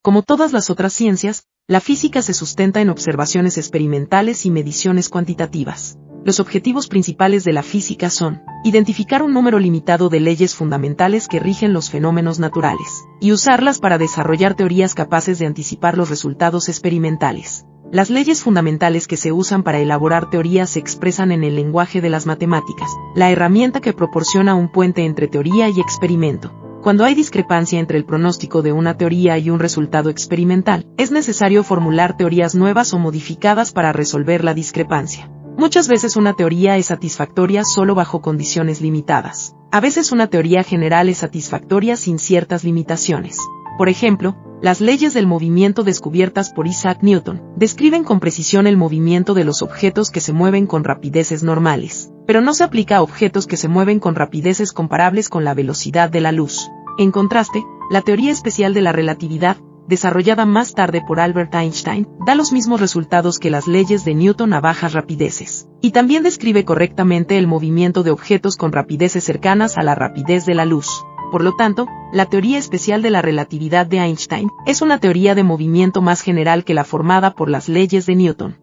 Como todas las otras ciencias, la física se sustenta en observaciones experimentales y mediciones cuantitativas. Los objetivos principales de la física son identificar un número limitado de leyes fundamentales que rigen los fenómenos naturales, y usarlas para desarrollar teorías capaces de anticipar los resultados experimentales. Las leyes fundamentales que se usan para elaborar teorías se expresan en el lenguaje de las matemáticas, la herramienta que proporciona un puente entre teoría y experimento. Cuando hay discrepancia entre el pronóstico de una teoría y un resultado experimental, es necesario formular teorías nuevas o modificadas para resolver la discrepancia. Muchas veces una teoría es satisfactoria solo bajo condiciones limitadas. A veces una teoría general es satisfactoria sin ciertas limitaciones. Por ejemplo, las leyes del movimiento descubiertas por Isaac Newton describen con precisión el movimiento de los objetos que se mueven con rapideces normales, pero no se aplica a objetos que se mueven con rapideces comparables con la velocidad de la luz. En contraste, la teoría especial de la relatividad, desarrollada más tarde por Albert Einstein, da los mismos resultados que las leyes de Newton a bajas rapideces, y también describe correctamente el movimiento de objetos con rapideces cercanas a la rapidez de la luz. Por lo tanto, la teoría especial de la relatividad de Einstein es una teoría de movimiento más general que la formada por las leyes de Newton.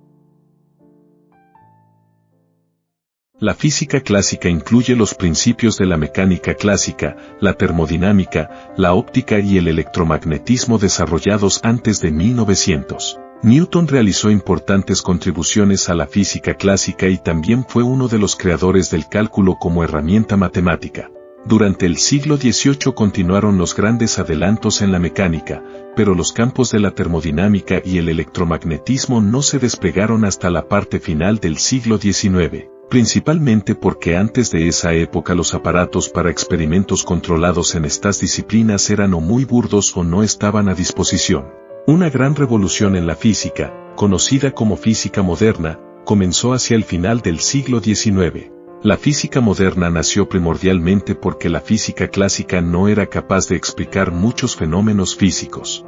La física clásica incluye los principios de la mecánica clásica, la termodinámica, la óptica y el electromagnetismo desarrollados antes de 1900. Newton realizó importantes contribuciones a la física clásica y también fue uno de los creadores del cálculo como herramienta matemática. Durante el siglo XVIII continuaron los grandes adelantos en la mecánica, pero los campos de la termodinámica y el electromagnetismo no se desplegaron hasta la parte final del siglo XIX. Principalmente porque antes de esa época los aparatos para experimentos controlados en estas disciplinas eran o muy burdos o no estaban a disposición. Una gran revolución en la física, conocida como física moderna, comenzó hacia el final del siglo XIX. La física moderna nació primordialmente porque la física clásica no era capaz de explicar muchos fenómenos físicos.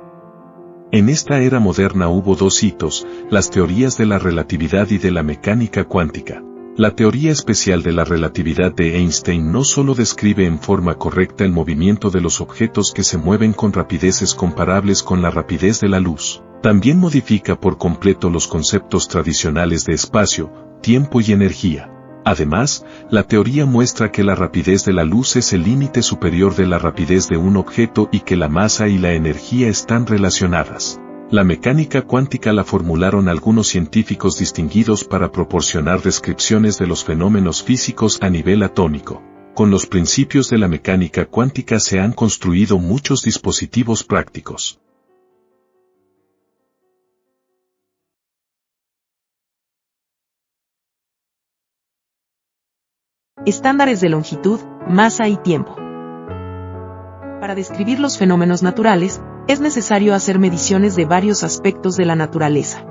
En esta era moderna hubo dos hitos, las teorías de la relatividad y de la mecánica cuántica. La teoría especial de la relatividad de Einstein no solo describe en forma correcta el movimiento de los objetos que se mueven con rapideces comparables con la rapidez de la luz, también modifica por completo los conceptos tradicionales de espacio, tiempo y energía. Además, la teoría muestra que la rapidez de la luz es el límite superior de la rapidez de un objeto y que la masa y la energía están relacionadas. La mecánica cuántica la formularon algunos científicos distinguidos para proporcionar descripciones de los fenómenos físicos a nivel atómico. Con los principios de la mecánica cuántica se han construido muchos dispositivos prácticos. Estándares de longitud, masa y tiempo. Para describir los fenómenos naturales, es necesario hacer mediciones de varios aspectos de la naturaleza.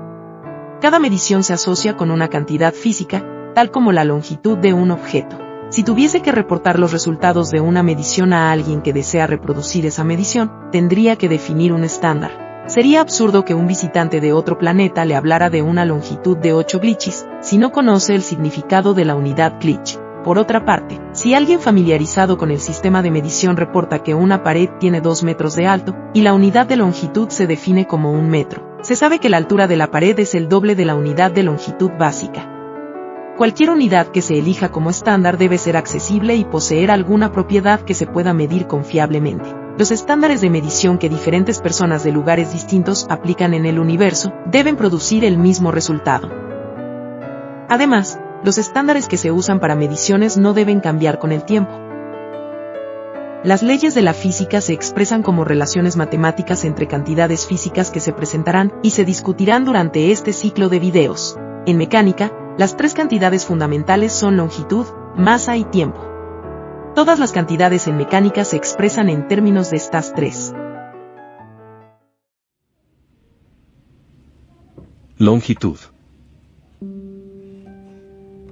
Cada medición se asocia con una cantidad física, tal como la longitud de un objeto. Si tuviese que reportar los resultados de una medición a alguien que desea reproducir esa medición, tendría que definir un estándar. Sería absurdo que un visitante de otro planeta le hablara de una longitud de 8 glitches, si no conoce el significado de la unidad glitch. Por otra parte, si alguien familiarizado con el sistema de medición reporta que una pared tiene 2 metros de alto, y la unidad de longitud se define como 1 metro, se sabe que la altura de la pared es el doble de la unidad de longitud básica. Cualquier unidad que se elija como estándar debe ser accesible y poseer alguna propiedad que se pueda medir confiablemente. Los estándares de medición que diferentes personas de lugares distintos aplican en el universo deben producir el mismo resultado. Además, los estándares que se usan para mediciones no deben cambiar con el tiempo. Las leyes de la física se expresan como relaciones matemáticas entre cantidades físicas que se presentarán y se discutirán durante este ciclo de videos. En mecánica, las 3 cantidades fundamentales son longitud, masa y tiempo. Todas las cantidades en mecánica se expresan en términos de estas 3. Longitud.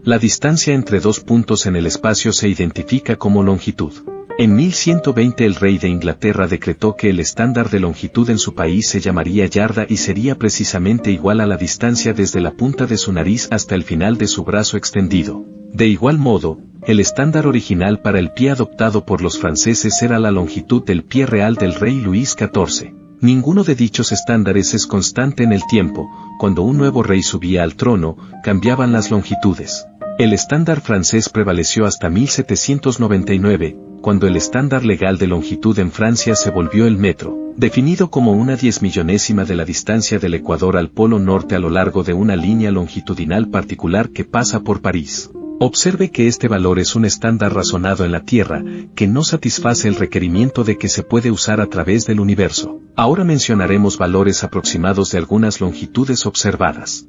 La distancia entre 2 puntos en el espacio se identifica como longitud. En 1120 el rey de Inglaterra decretó que el estándar de longitud en su país se llamaría yarda y sería precisamente igual a la distancia desde la punta de su nariz hasta el final de su brazo extendido. De igual modo, el estándar original para el pie adoptado por los franceses era la longitud del pie real del rey Luis XIV. Ninguno de dichos estándares es constante en el tiempo. Cuando un nuevo rey subía al trono, cambiaban las longitudes. El estándar francés prevaleció hasta 1799, cuando el estándar legal de longitud en Francia se volvió el metro, definido como una 10.000.000ª de la distancia del Ecuador al Polo Norte a lo largo de una línea longitudinal particular que pasa por París. Observe que este valor es un estándar razonado en la Tierra, que no satisface el requerimiento de que se puede usar a través del universo. Ahora mencionaremos valores aproximados de algunas longitudes observadas.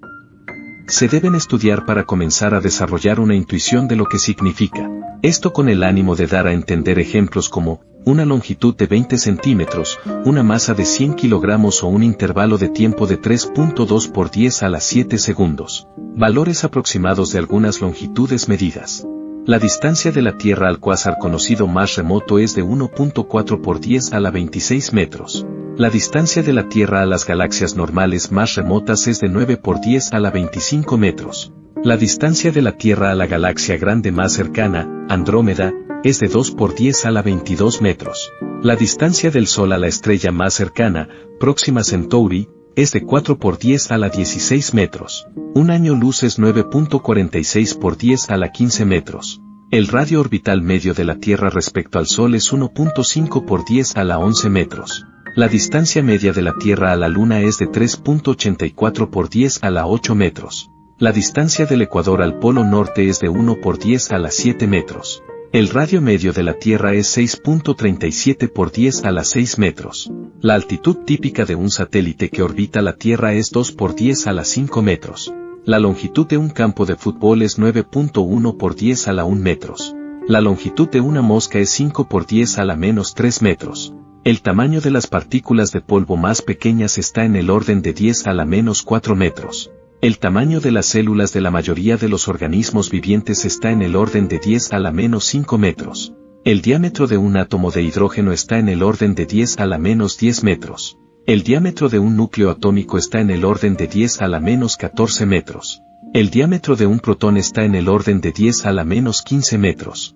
Se deben estudiar para comenzar a desarrollar una intuición de lo que significa. Esto con el ánimo de dar a entender ejemplos como una longitud de 20 centímetros, una masa de 100 kilogramos o un intervalo de tiempo de 3.2 por 10 a la 7 segundos. Valores aproximados de algunas longitudes medidas. La distancia de la Tierra al cuásar conocido más remoto es de 1.4 por 10 a la 26 metros. La distancia de la Tierra a las galaxias normales más remotas es de 9 por 10 a la 25 metros. La distancia de la Tierra a la galaxia grande más cercana, Andrómeda, es de 2 por 10 a la 22 metros. La distancia del Sol a la estrella más cercana, Próxima Centauri, es de 4 por 10 a la 16 metros. Un año luz es 9.46 por 10 a la 15 metros. El radio orbital medio de la Tierra respecto al Sol es 1.5 por 10 a la 11 metros. La distancia media de la Tierra a la Luna es de 3.84 por 10 a la 8 metros. La distancia del Ecuador al Polo Norte es de 1 por 10 a la 7 metros. El radio medio de la Tierra es 6.37 por 10 a la 6 metros. La altitud típica de un satélite que orbita la Tierra es 2 por 10 a la 5 metros. La longitud de un campo de fútbol es 9.1 por 10 a la 1 metros. La longitud de una mosca es 5 por 10 a la menos 3 metros. El tamaño de las partículas de polvo más pequeñas está en el orden de 10 a la menos 4 metros. El tamaño de las células de la mayoría de los organismos vivientes está en el orden de 10 a la menos 5 metros. El diámetro de un átomo de hidrógeno está en el orden de 10 a la menos 10 metros. El diámetro de un núcleo atómico está en el orden de 10 a la menos 14 metros. El diámetro de un protón está en el orden de 10 a la menos 15 metros.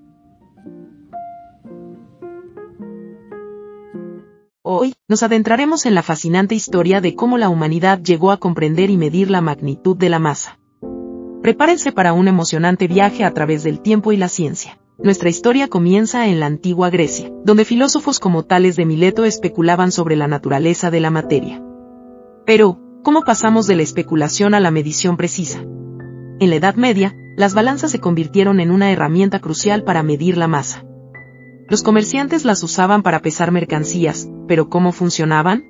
Hoy, nos adentraremos en la fascinante historia de cómo la humanidad llegó a comprender y medir la magnitud de la masa. Prepárense para un emocionante viaje a través del tiempo y la ciencia. Nuestra historia comienza en la antigua Grecia, donde filósofos como Tales de Mileto especulaban sobre la naturaleza de la materia. Pero, ¿cómo pasamos de la especulación a la medición precisa? En la Edad Media, las balanzas se convirtieron en una herramienta crucial para medir la masa. Los comerciantes las usaban para pesar mercancías, pero ¿cómo funcionaban?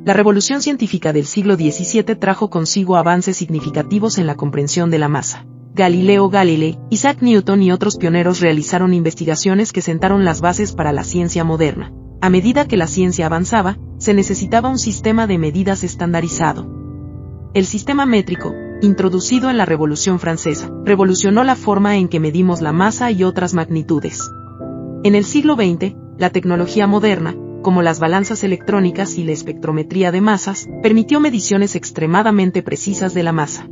La revolución científica del siglo XVII trajo consigo avances significativos en la comprensión de la masa. Galileo Galilei, Isaac Newton y otros pioneros realizaron investigaciones que sentaron las bases para la ciencia moderna. A medida que la ciencia avanzaba, se necesitaba un sistema de medidas estandarizado. El sistema métrico, introducido en la Revolución Francesa, revolucionó la forma en que medimos la masa y otras magnitudes. En el siglo XX, la tecnología moderna, como las balanzas electrónicas y la espectrometría de masas, permitió mediciones extremadamente precisas de la masa.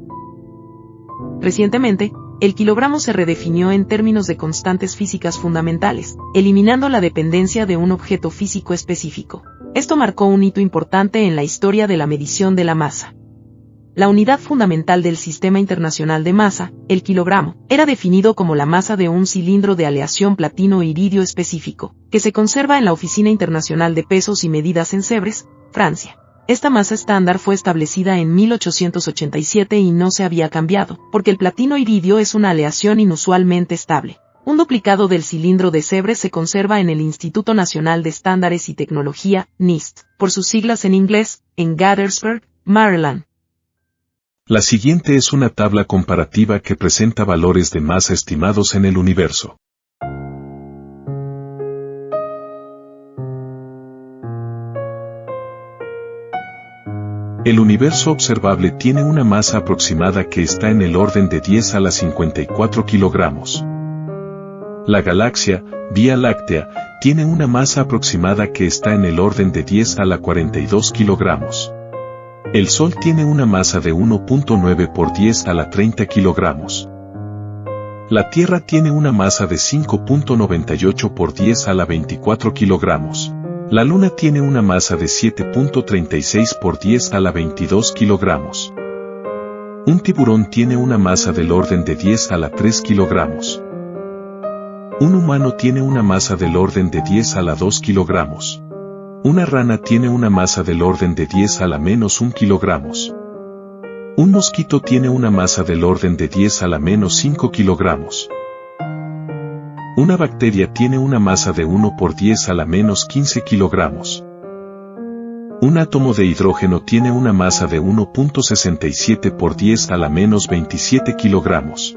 Recientemente, el kilogramo se redefinió en términos de constantes físicas fundamentales, eliminando la dependencia de un objeto físico específico. Esto marcó un hito importante en la historia de la medición de la masa. La unidad fundamental del Sistema Internacional de Masa, el kilogramo, era definido como la masa de un cilindro de aleación platino-iridio específico, que se conserva en la Oficina Internacional de Pesos y Medidas en Sèvres, Francia. Esta masa estándar fue establecida en 1887 y no se había cambiado, porque el platino-iridio es una aleación inusualmente estable. Un duplicado del cilindro de Sèvres se conserva en el Instituto Nacional de Estándares y Tecnología, NIST, por sus siglas en inglés, en Gaithersburg, Maryland. La siguiente es una tabla comparativa que presenta valores de masa estimados en el universo. El universo observable tiene una masa aproximada que está en el orden de 10 a la 54 kilogramos. La galaxia, Vía Láctea, tiene una masa aproximada que está en el orden de 10 a la 42 kilogramos. El Sol tiene una masa de 1.9 por 10 a la 30 kilogramos. La Tierra tiene una masa de 5.98 por 10 a la 24 kilogramos. La Luna tiene una masa de 7.36 por 10 a la 22 kilogramos. Un tiburón tiene una masa del orden de 10 a la 3 kilogramos. Un humano tiene una masa del orden de 10 a la 2 kilogramos. Una rana tiene una masa del orden de 10 a la menos 1 kilogramos. Un mosquito tiene una masa del orden de 10 a la menos 5 kilogramos. Una bacteria tiene una masa de 1 por 10 a la menos 15 kilogramos. Un átomo de hidrógeno tiene una masa de 1.67 por 10 a la menos 27 kilogramos.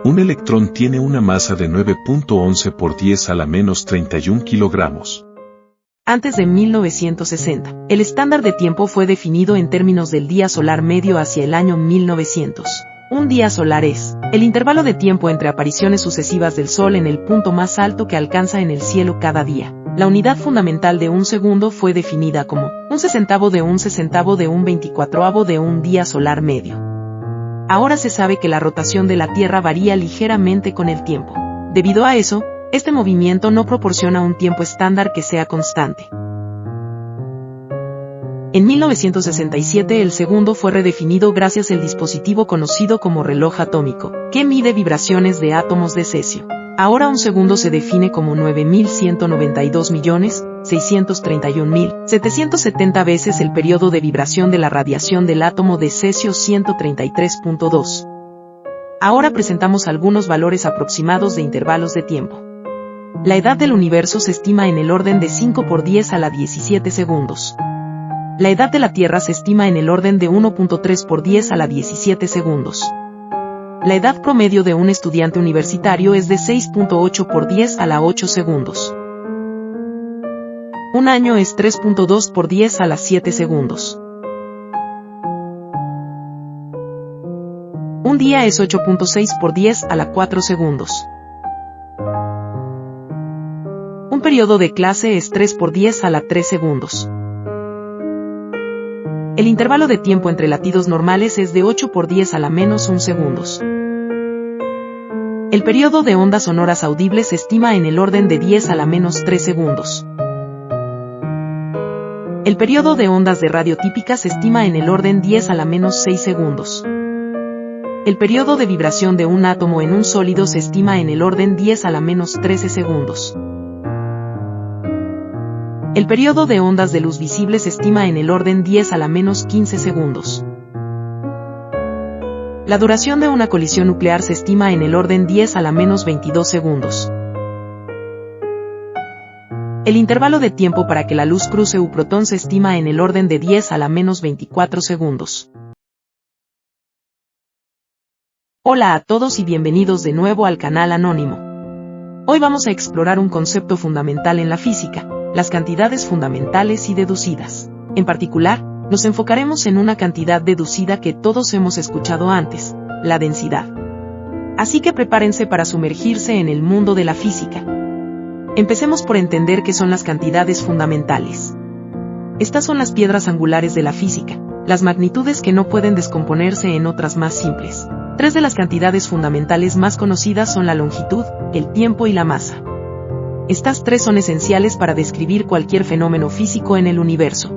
Un electrón tiene una masa de 9.11 por 10 a la menos 31 kilogramos. Antes de 1960, el estándar de tiempo fue definido en términos del día solar medio hacia el año 1900. Un día solar es el intervalo de tiempo entre apariciones sucesivas del Sol en el punto más alto que alcanza en el cielo cada día. La unidad fundamental de un segundo fue definida como un sesentavo de un 24avo de un día solar medio. Ahora se sabe que la rotación de la Tierra varía ligeramente con el tiempo. Debido a eso, este movimiento no proporciona un tiempo estándar que sea constante. En 1967 el segundo fue redefinido gracias al dispositivo conocido como reloj atómico, que mide vibraciones de átomos de cesio. Ahora un segundo se define como 9.192.631.770 veces el periodo de vibración de la radiación del átomo de cesio 133.2. Ahora presentamos algunos valores aproximados de intervalos de tiempo. La edad del universo se estima en el orden de 5 por 10 a la 17 segundos. La edad de la Tierra se estima en el orden de 1.3 por 10 a la 17 segundos. La edad promedio de un estudiante universitario es de 6.8 por 10 a la 8 segundos. Un año es 3.2 por 10 a la 7 segundos. Un día es 8.6 por 10 a la 4 segundos. Un periodo de clase es 3 por 10 a la 3 segundos. El intervalo de tiempo entre latidos normales es de 8 por 10 a la menos 1 segundos. El periodo de ondas sonoras audibles se estima en el orden de 10 a la menos 3 segundos. El periodo de ondas de radio típicas se estima en el orden 10 a la menos 6 segundos. El periodo de vibración de un átomo en un sólido se estima en el orden 10 a la menos 13 segundos. El periodo de ondas de luz visible se estima en el orden 10 a la menos 15 segundos. La duración de una colisión nuclear se estima en el orden 10 a la menos 22 segundos. El intervalo de tiempo para que la luz cruce un protón se estima en el orden de 10 a la menos 24 segundos. Hola a todos y bienvenidos de nuevo al canal Anónimo. Hoy vamos a explorar un concepto fundamental en la física, las cantidades fundamentales y deducidas. En particular, nos enfocaremos en una cantidad deducida que todos hemos escuchado antes, la densidad. Así que prepárense para sumergirse en el mundo de la física. Empecemos por entender qué son las cantidades fundamentales. Estas son las piedras angulares de la física, las magnitudes que no pueden descomponerse en otras más simples. Tres de las cantidades fundamentales más conocidas son la longitud, el tiempo y la masa. Estas tres son esenciales para describir cualquier fenómeno físico en el universo.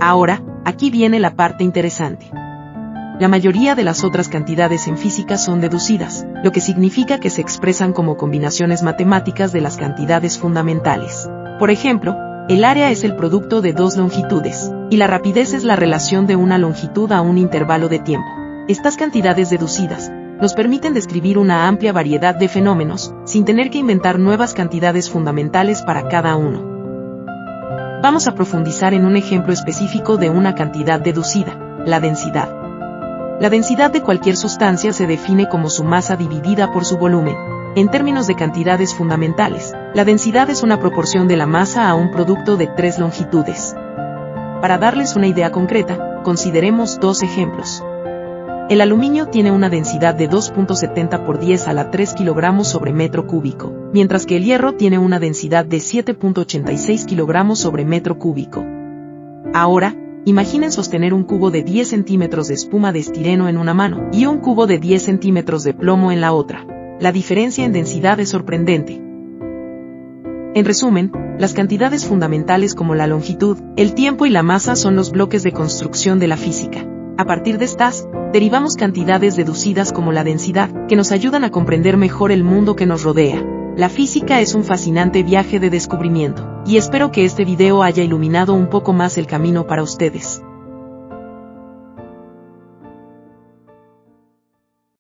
Ahora, aquí viene la parte interesante. La mayoría de las otras cantidades en física son deducidas, lo que significa que se expresan como combinaciones matemáticas de las cantidades fundamentales. Por ejemplo, el área es el producto de dos longitudes, y la rapidez es la relación de una longitud a un intervalo de tiempo. Estas cantidades deducidas nos permiten describir una amplia variedad de fenómenos, sin tener que inventar nuevas cantidades fundamentales para cada uno. Vamos a profundizar en un ejemplo específico de una cantidad deducida, la densidad. La densidad de cualquier sustancia se define como su masa dividida por su volumen. En términos de cantidades fundamentales, la densidad es una proporción de la masa a un producto de tres longitudes. Para darles una idea concreta, consideremos dos ejemplos. El aluminio tiene una densidad de 2.70 por 10 a la 3 kilogramos sobre metro cúbico, mientras que el hierro tiene una densidad de 7.86 kilogramos sobre metro cúbico. Ahora, imaginen sostener un cubo de 10 centímetros de espuma de estireno en una mano y un cubo de 10 centímetros de plomo en la otra. La diferencia en densidad es sorprendente. En resumen, las cantidades fundamentales como la longitud, el tiempo y la masa son los bloques de construcción de la física. A partir de estas, derivamos cantidades deducidas como la densidad, que nos ayudan a comprender mejor el mundo que nos rodea. La física es un fascinante viaje de descubrimiento, y espero que este video haya iluminado un poco más el camino para ustedes.